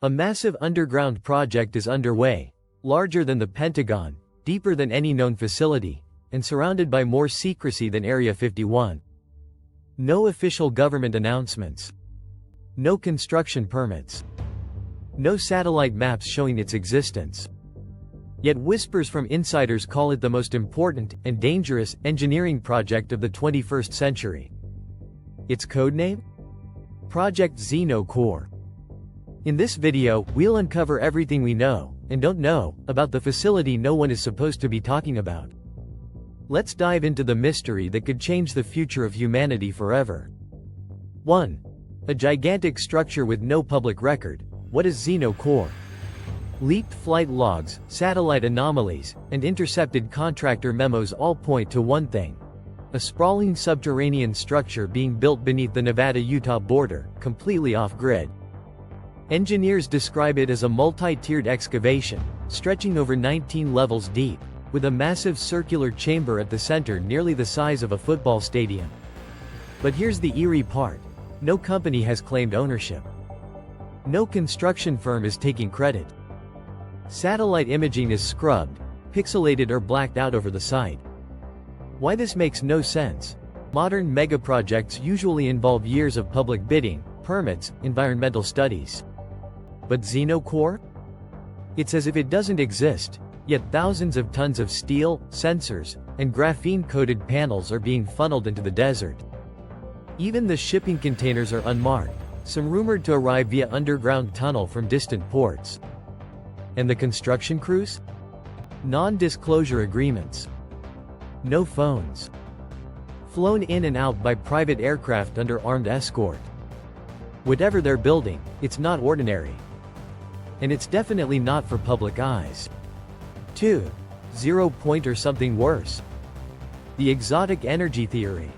A massive underground project is underway, larger than the Pentagon, deeper than any known facility, and surrounded by more secrecy than Area 51. No official government announcements. No construction permits. No satellite maps showing its existence. Yet whispers from insiders call it the most important and dangerous engineering project of the 21st century. Its codename? Project Xeno Core. In this video, we'll uncover everything we know, and don't know, about the facility no one is supposed to be talking about. Let's dive into the mystery that could change the future of humanity forever. 1. A gigantic structure with no public record. What is Xeno Core? Leaked flight logs, satellite anomalies, and intercepted contractor memos all point to one thing: a sprawling subterranean structure being built beneath the Nevada-Utah border, completely off-grid. Engineers describe it as a multi-tiered excavation, stretching over 19 levels deep, with a massive circular chamber at the center nearly the size of a football stadium. But here's the eerie part: no company has claimed ownership. No construction firm is taking credit. Satellite imaging is scrubbed, pixelated or blacked out over the site. Why this makes no sense. Modern megaprojects usually involve years of public bidding, permits, environmental studies. But Xeno Core? It's as if it doesn't exist, yet thousands of tons of steel, sensors, and graphene-coated panels are being funneled into the desert. Even the shipping containers are unmarked, some rumored to arrive via underground tunnel from distant ports. And the construction crews? Non-disclosure agreements. No phones. Flown in and out by private aircraft under armed escort. Whatever they're building, it's not ordinary. And it's definitely not for public eyes. 2. 0 point or something worse. The exotic energy theory.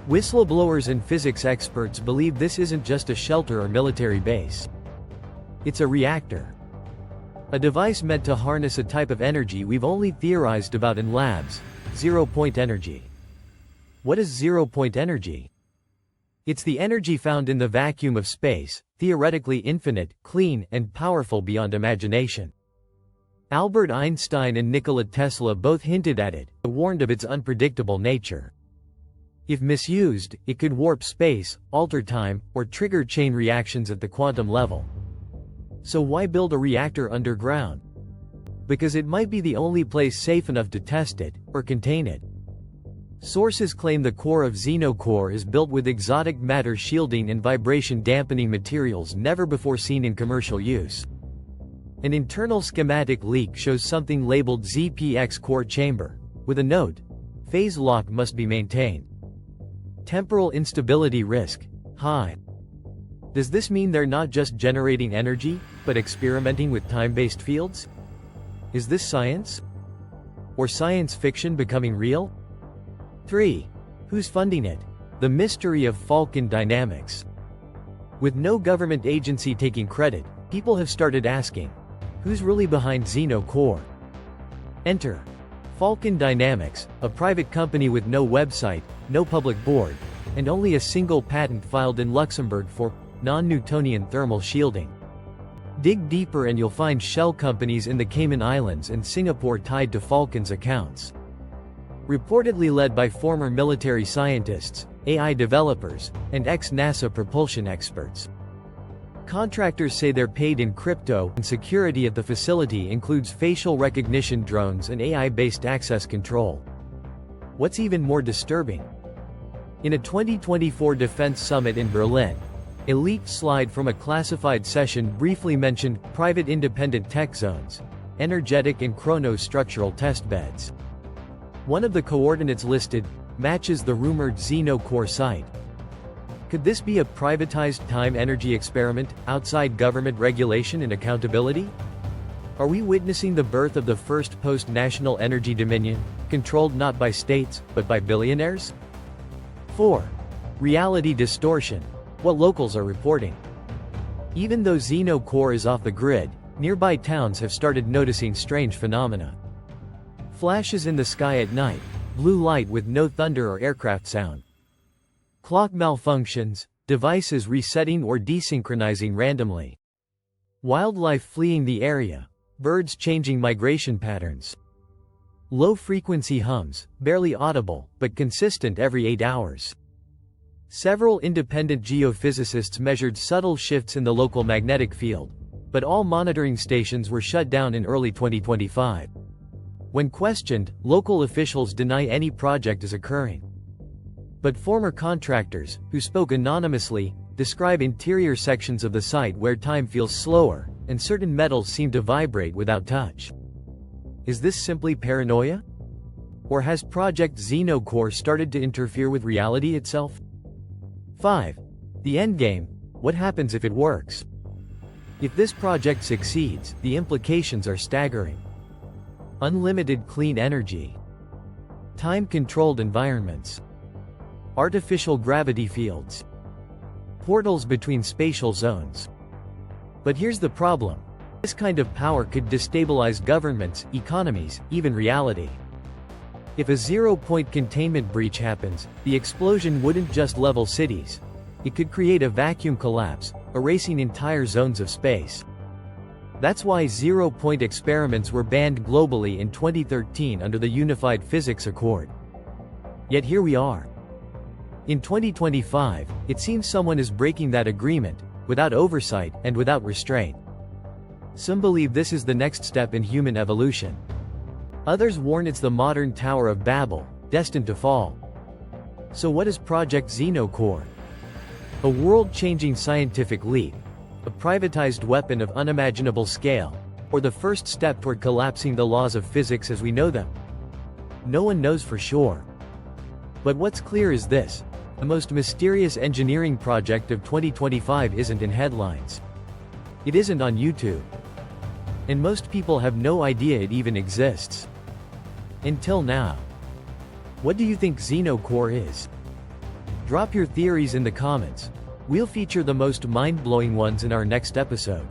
Whistleblowers and physics experts believe this isn't just a shelter or military base. It's a reactor. A device meant to harness a type of energy we've only theorized about in labs: 0 point energy. What is 0 point energy? It's the energy found in the vacuum of space, theoretically infinite, clean, and powerful beyond imagination. Albert Einstein and Nikola Tesla both hinted at it, but warned of its unpredictable nature. If misused, it could warp space, alter time, or trigger chain reactions at the quantum level. So why build a reactor underground? Because it might be the only place safe enough to test it, or contain it. Sources claim the core of Xeno Core is built with exotic matter shielding and vibration-dampening materials never before seen in commercial use. An internal schematic leak shows something labeled ZPX core chamber, with a note: phase lock must be maintained. Temporal instability risk high. Does this mean they're not just generating energy, but experimenting with time-based fields? Is this science? Or science fiction becoming real? 3. Who's funding it? The mystery of Falcon Dynamics. With no government agency taking credit, people have started asking, who's really behind Xeno Core? Enter Falcon Dynamics, a private company with no website, no public board, and only a single patent filed in Luxembourg for non-Newtonian thermal shielding. Dig deeper and you'll find shell companies in the Cayman Islands and Singapore tied to Falcon's accounts. Reportedly led by former military scientists, AI developers, and ex-NASA propulsion experts. Contractors say they're paid in crypto, and security at the facility includes facial recognition drones and AI-based access control. What's even more disturbing? In a 2024 defense summit in Berlin, a leaked slide from a classified session briefly mentioned private independent tech zones, energetic and chronostructural test beds. One of the coordinates listed matches the rumored Xeno Core site. Could this be a privatized time-energy experiment, outside government regulation and accountability? Are we witnessing the birth of the first post-national energy dominion, controlled not by states, but by billionaires? 4. Reality distortion. What locals are reporting. Even though Xeno Core is off the grid, nearby towns have started noticing strange phenomena. Flashes in the sky at night, blue light with no thunder or aircraft sound. Clock malfunctions, devices resetting or desynchronizing randomly. Wildlife fleeing the area, birds changing migration patterns. Low-frequency hums, barely audible, but consistent every 8 hours. Several independent geophysicists measured subtle shifts in the local magnetic field, but all monitoring stations were shut down in early 2025. When questioned, local officials deny any project is occurring. But former contractors, who spoke anonymously, describe interior sections of the site where time feels slower, and certain metals seem to vibrate without touch. Is this simply paranoia? Or has Project Xenocore started to interfere with reality itself? 5. The endgame. What happens if it works? If this project succeeds, the implications are staggering. Unlimited clean energy. Time-controlled environments. Artificial gravity fields. Portals between spatial zones. But here's the problem. This kind of power could destabilize governments, economies, even reality. If a zero-point containment breach happens, the explosion wouldn't just level cities. It could create a vacuum collapse, erasing entire zones of space. That's why zero-point experiments were banned globally in 2013 under the Unified Physics Accord. Yet here we are. In 2025, it seems someone is breaking that agreement, without oversight and without restraint. Some believe this is the next step in human evolution. Others warn it's the modern Tower of Babel, destined to fall. So what is Project Xenocore? A world-changing scientific leap, a privatized weapon of unimaginable scale, or the first step toward collapsing the laws of physics as we know them? No one knows for sure. But what's clear is this: the most mysterious engineering project of 2025 isn't in headlines. It isn't on YouTube. And most people have no idea it even exists. Until now. What do you think Xenocore is? Drop your theories in the comments. We'll feature the most mind-blowing ones in our next episode.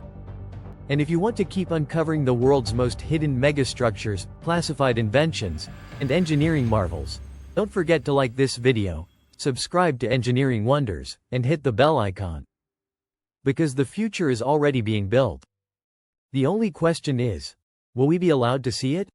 And if you want to keep uncovering the world's most hidden megastructures, classified inventions, and engineering marvels, don't forget to like this video, subscribe to Engineering Wonders, and hit the bell icon. Because the future is already being built. The only question is, will we be allowed to see it?